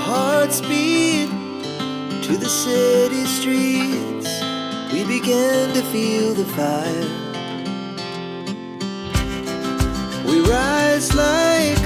hearts beat to the city streets. We began to feel the fire. We rise like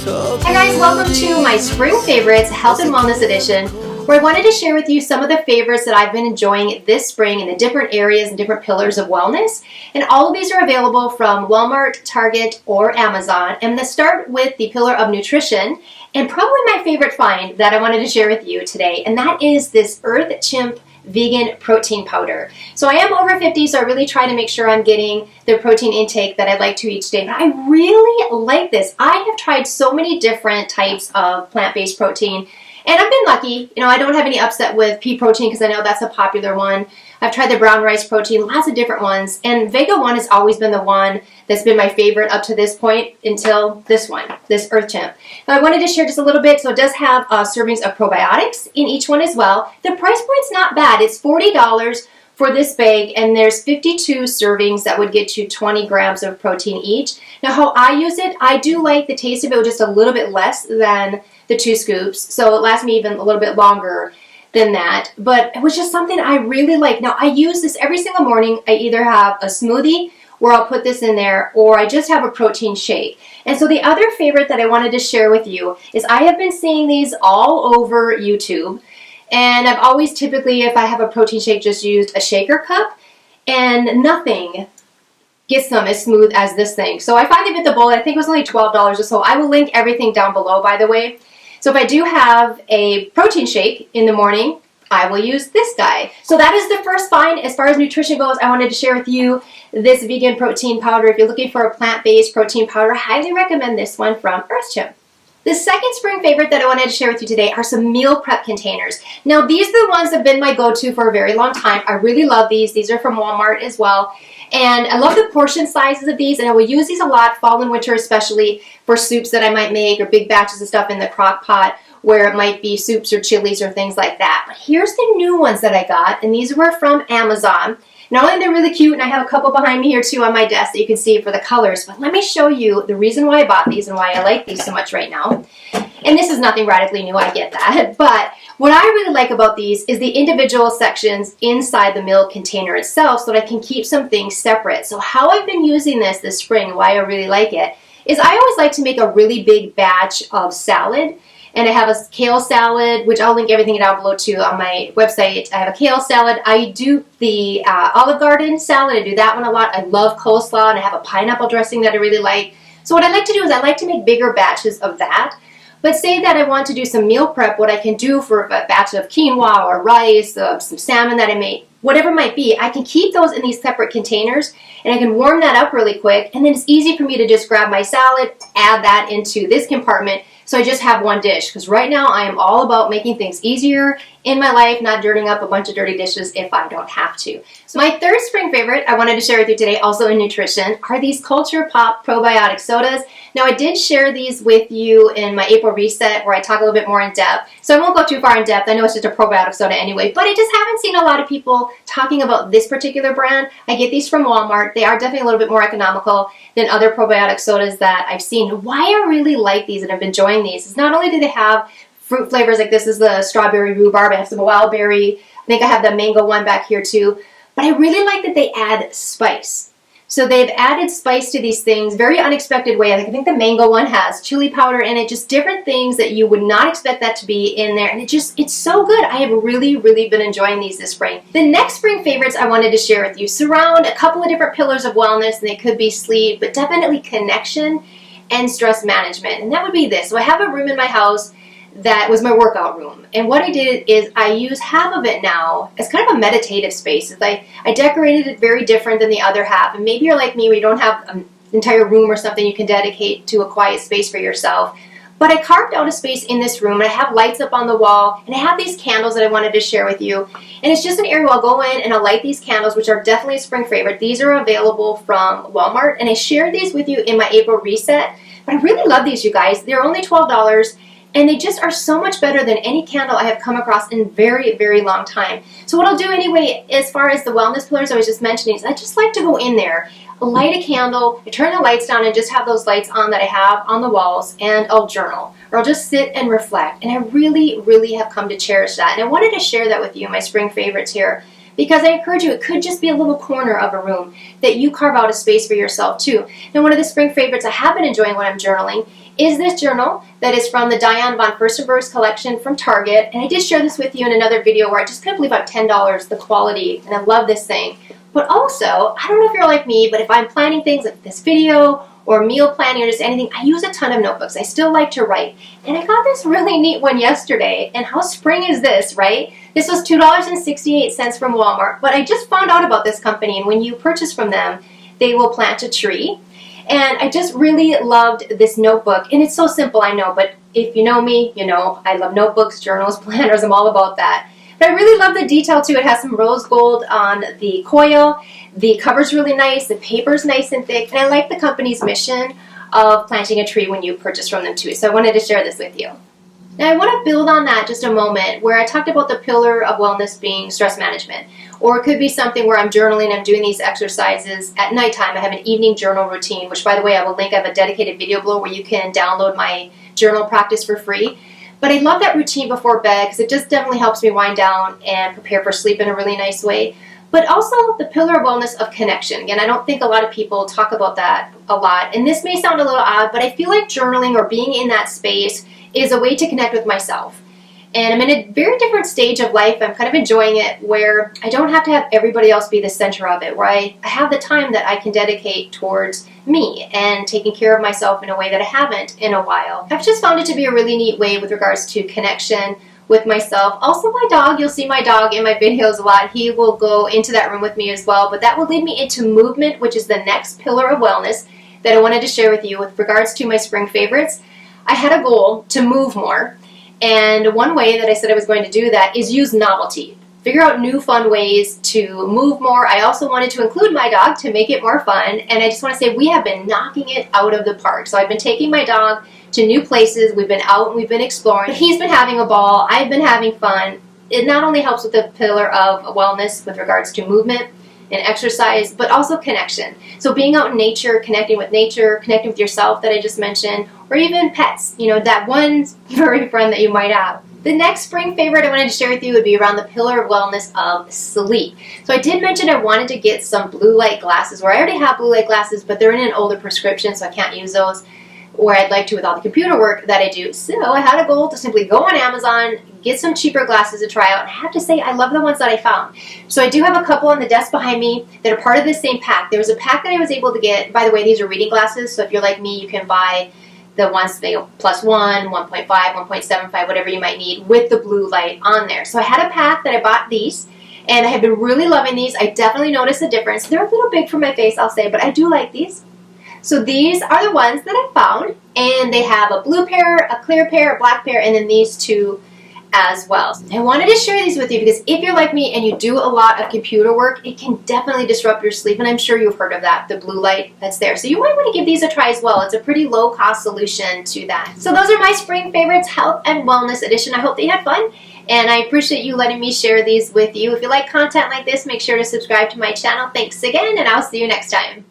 tall Hi guys, welcome to my Spring Favorites Health and Wellness Edition, where I wanted to share with you some of the favorites that I've been enjoying this spring in the different areas and different pillars of wellness. And all of these are available from Walmart, Target, or Amazon. I'm going to start with the pillar of nutrition, and probably my favorite find that I wanted to share with you today, and that is this Earth Chimp vegan protein powder. So I am over 50, so I really try to make sure I'm getting the protein intake that I'd like to each day. But I really like this. I have tried so many different types of plant-based protein, and I've been lucky. I don't have any upset with pea protein because I know that's a popular one. I've tried the brown rice protein, lots of different ones, and Vega One has always been the one that's been my favorite up to this point until this one, this Earth Chimp. Now I wanted to share just a little bit, so it does have servings of probiotics in each one as well. The price point's not bad. It's $40 for this bag, and there's 52 servings that would get you 20 grams of protein each. Now how I use it, I do like the taste of it just a little bit less than the 2 scoops, so it lasts me even a little bit longer than that, but it was just something I really like. Now I use this every single morning. I either have a smoothie where I'll put this in there, or I just have a protein shake. And so the other favorite that I wanted to share with you is I have been seeing these all over YouTube, and I've always typically, if I have a protein shake, just used a shaker cup, and nothing gets them as smooth as this thing. So I finally bit the bullet. I think it was only $12 or so. I will link everything down below, by the way. So if I do have a protein shake in the morning, I will use this guy. So that is the first find. As far as nutrition goes, I wanted to share with you this vegan protein powder. If you're looking for a plant-based protein powder, I highly recommend this one from Earth Chimp. The second spring favorite that I wanted to share with you today are some meal prep containers. Now these are the ones that have been my go-to for a very long time. I really love these. These are from Walmart as well. And I love the portion sizes of these, and I will use these a lot, fall and winter especially, for soups that I might make or big batches of stuff in the crock pot where it might be soups or chilies or things like that. But here's the new ones that I got, and these were from Amazon. Not only they're really cute, and I have a couple behind me here too on my desk that you can see for the colors, but let me show you the reason why I bought these and why I like these so much right now. And this is nothing radically new, I get that, but what I really like about these is the individual sections inside the meal container itself so that I can keep some things separate. So how I've been using this spring, why I really like it, is I always like to make a really big batch of salad. And I have a kale salad, which I'll link everything down below too on my website. I have a kale salad. I do the Olive Garden salad. I do that one a lot. I love coleslaw, and I have a pineapple dressing that I really like. So what I like to do is I like to make bigger batches of that. But say that I want to do some meal prep, what I can do for a batch of quinoa or rice, some salmon that I made, whatever it might be, I can keep those in these separate containers, and I can warm that up really quick, and then it's easy for me to just grab my salad, add that into this compartment, so I just have one dish. Because right now I am all about making things easier in my life, not dirtying up a bunch of dirty dishes if I don't have to. So my third spring favorite I wanted to share with you today, also in nutrition, are these Culture Pop probiotic sodas. Now I did share these with you in my April reset where I talk a little bit more in depth, so I won't go too far in depth. I know it's just a probiotic soda anyway, but I just haven't seen a lot of people talking about this particular brand. I get these from Walmart. They are definitely a little bit more economical than other probiotic sodas that I've seen. Why I really like these and I've been enjoying these is not only do they have fruit flavors, like this is the strawberry rhubarb, I have some wild berry, I think I have the mango one back here too, but I really like that they add spice. So they've added spice to these things, very unexpected way. I think the mango one has chili powder in it, just different things that you would not expect that to be in there. And it's so good. I have really, really been enjoying these this spring. The next spring favorites I wanted to share with you surround a couple of different pillars of wellness, and they could be sleep, but definitely connection and stress management. And that would be this. So I have a room in my house that was my workout room. And what I did is I use half of it now as kind of a meditative space. It's like I decorated it very different than the other half. And maybe you're like me where you don't have an entire room or something you can dedicate to a quiet space for yourself. But I carved out a space in this room, and I have lights up on the wall, and I have these candles that I wanted to share with you. And it's just an area where I'll go in and I'll light these candles, which are definitely a spring favorite. These are available from Walmart, and I shared these with you in my April reset. But I really love these, you guys. They're only $12. And they just are so much better than any candle I have come across in very, very long time. So what I'll do anyway, as far as the wellness pillars I was just mentioning, is I just like to go in there. light a candle, I turn the lights down and just have those lights on that I have on the walls, and I'll journal, or I'll just sit and reflect. And I really, really have come to cherish that. And I wanted to share that with you, my spring favorites here, because I encourage you, it could just be a little corner of a room that you carve out a space for yourself too. Now, one of the spring favorites I have been enjoying when I'm journaling is this journal that is from the Diane von Furstenberg's collection from Target. And I did share this with you in another video where I just couldn't believe about $10, the quality, and I love this thing. But also, I don't know if you're like me, but if I'm planning things like this video or meal planning or just anything, I use a ton of notebooks. I still like to write. And I got this really neat one yesterday. And how spring is this, right? This was $2.68 from Walmart. But I just found out about this company. And when you purchase from them, they will plant a tree. And I just really loved this notebook. And it's so simple, I know. But if you know me, you know I love notebooks, journals, planners. I'm all about that. But I really love the detail too. It has some rose gold on the coil. The cover's really nice. The paper's nice and thick. And I like the company's mission of planting a tree when you purchase from them too. So I wanted to share this with you. Now I want to build on that just a moment where I talked about the pillar of wellness being stress management. Or it could be something where I'm journaling, I'm doing these exercises at nighttime. I have an evening journal routine, which by the way, I will link. I have a dedicated video below where you can download my journal practice for free. But I love that routine before bed because it just definitely helps me wind down and prepare for sleep in a really nice way. But also the pillar of wellness of connection. Again, I don't think a lot of people talk about that a lot. And this may sound a little odd, but I feel like journaling or being in that space is a way to connect with myself. And I'm in a very different stage of life. I'm kind of enjoying it where I don't have to have everybody else be the center of it, where I have the time that I can dedicate towards me and taking care of myself in a way that I haven't in a while. I've just found it to be a really neat way with regards to connection with myself. Also my dog, you'll see my dog in my videos a lot. He will go into that room with me as well, but that will lead me into movement, which is the next pillar of wellness that I wanted to share with you with regards to my spring favorites. I had a goal to move more. And one way that I said I was going to do that is use novelty. Figure out new fun ways to move more. I also wanted to include my dog to make it more fun. And I just want to say we have been knocking it out of the park. So I've been taking my dog to new places. We've been out and we've been exploring. He's been having a ball. I've been having fun. It not only helps with the pillar of wellness with regards to movement and exercise, but also connection. So being out in nature, connecting with yourself that I just mentioned, or even pets, you know, that one furry friend that you might have. The next spring favorite I wanted to share with you would be around the pillar of wellness of sleep. So I did mention I wanted to get some blue light glasses, where I already have blue light glasses, but they're in an older prescription, so I can't use those where I'd like to with all the computer work that I do. So I had a goal to simply go on Amazon, get some cheaper glasses to try out, and I have to say I love the ones that I found. So I do have a couple on the desk behind me that are part of the same pack. There was a pack that I was able to get. By the way, these are reading glasses, so if you're like me, you can buy the ones, they go +1, 1.5, 1.75, whatever you might need, with the blue light on there. So I had a pack that I bought these, and I have been really loving these. I definitely noticed a difference. They're a little big for my face, I'll say, but I do like these. So these are the ones that I found, and they have a blue pair, a clear pair, a black pair, and then these two as well. I wanted to share these with you because if you're like me and you do a lot of computer work, it can definitely disrupt your sleep, and I'm sure you've heard of that, the blue light that's there. So you might want to give these a try as well. It's a pretty low-cost solution to that. So those are my spring favorites, health and wellness edition. I hope that you had fun, and I appreciate you letting me share these with you. If you like content like this, make sure to subscribe to my channel. Thanks again, and I'll see you next time.